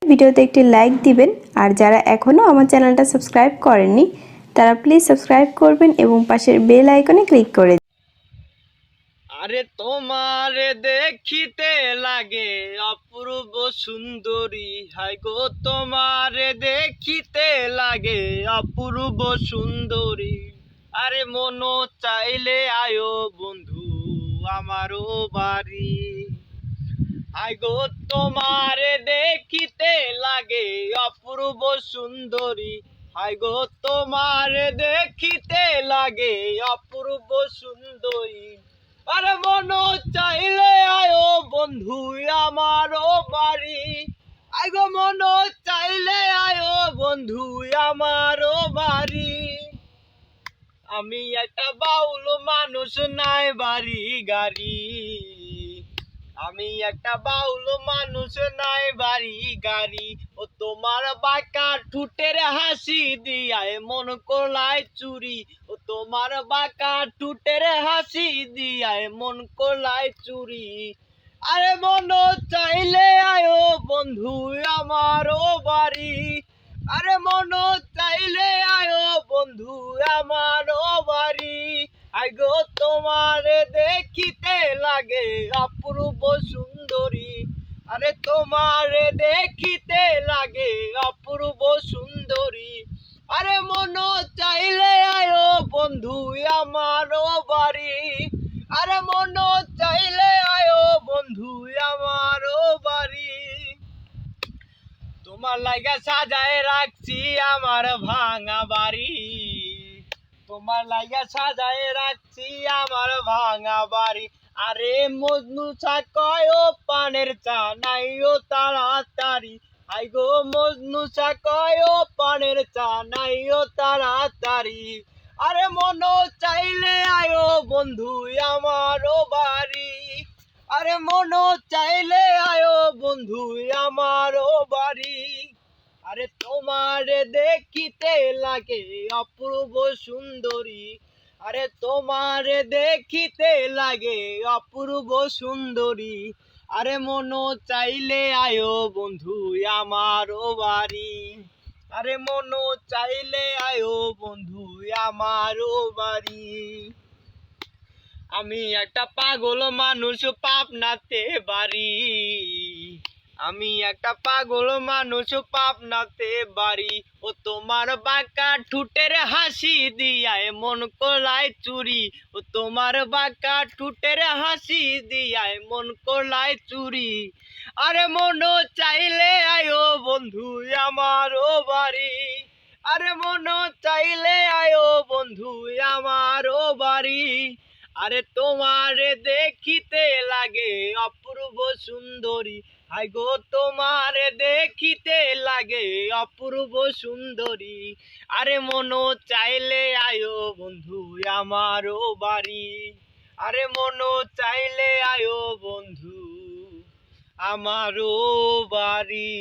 ভিডিওতে একটি লাইক দিবেন। আর যারা এখনও আমার চ্যানেলটা সাবস্ক্রাইব করেননি তারা প্লিজ সাবস্ক্রাইব করবেন এবং পাশের বেল আইকনে ক্লিক করে। আরে তোমার দেখিতে লাগে অপূর্ব সুন্দরী, হাই গো তোমার দেখিতে লাগে অপূর্ব সুন্দরী। আরে মন চাইলে আয়ো বন্ধু আমারও বাড়ি, হাই গো তোমার দেখিতে লাগে অপূর্ব সুন্দরী, হাই গো তোমার দেখিতে লাগে অপূর্ব সুন্দরী। আরে মন চাইলে আয়ো বন্ধু আমারও বাড়ি, আই গো মন চাইলে আয়ো বন্ধু আমারও বাড়ি। আমি একটা বাউল মানুষ নাই বাড়ি গাড়ি, আমি একটা বাউল মানুষ নাই বাড়ি গাড়ি। ও তোমার বাঁকা ঠুটের হাসি দিয়ায় মন করলায় চুরি, ও তোমার বাঁকা ঠুটের হাসি দিয়ায় মন করলায় চুরি। আরে মন চাইলে আয়ো বন্ধু আমারও বাড়ি, আরে মন চাইলে আয়ো বন্ধু আমারও বাড়ি। আই গো তোমার দেখিতে লাগে অপূর্ব সুন্দরী, আরে তোমার দেখিতে লাগে অপূর্ব সুন্দরী। আরে মন চাইলে আয়ো বন্ধু আমারও বাড়ি, আরে মন চাইলে আয়ো বন্ধু আমারও বাড়ি। তোমার লাগা সাজায় রাখছি আমার ভাঙা বাড়ি, তোমার লাগা সাজায় রাখছি আমার ভাঙা বাড়ি। আরে মজনু চা কয় ও পানের চা নাই ও তাড়াতাড়ি, হাই গো মজনু চা কয় ও পানের চা নাই ও তাড়াতাড়ি। আরে মন চাইলে আয়ো বন্ধু আমারও বাড়ি, আরে মন চাইলে আয়ো বন্ধু আমারও বাড়ি। আরে তোমার দেখিতে লাগে অপূর্ব সুন্দরী, আরে তোমার দেখিতে লাগে অপূর্ব সুন্দরী। আরে মন চাইলে আয়ো বন্ধু আমারও বাড়ি, আরে মন চাইলে আয়ো বন্ধু আমারও বাড়ি। আমি একটা পাগল মানুষ পাবনাতে বাড়ি, আমি একটা পাগল মানুষ পাবনাতে বাড়ি। ও তোমার বাঁকা ঠুটের হাসি দিয়ায় মন করলায় চুরি, ও তোমার বাঁকা ঠুটের হাসি দিয়ায় মন করলায় চুরি। আরে মন চাইলে আয়ো বন্ধু আমারও বাড়ি, আরে মন চাইলে আয়ো বন্ধু আমারও বাড়ি। আরে তোমার দেখিতে লাগে অপূর্ব সুন্দরী, হাই গো তোমার দেখিতে লাগে অপূর্ব সুন্দরী। আরে মন চাইলে আয়ো বন্ধু আমারও বাড়ি, আরে মন চাইলে আয়ো বন্ধু আমারও বাড়ি।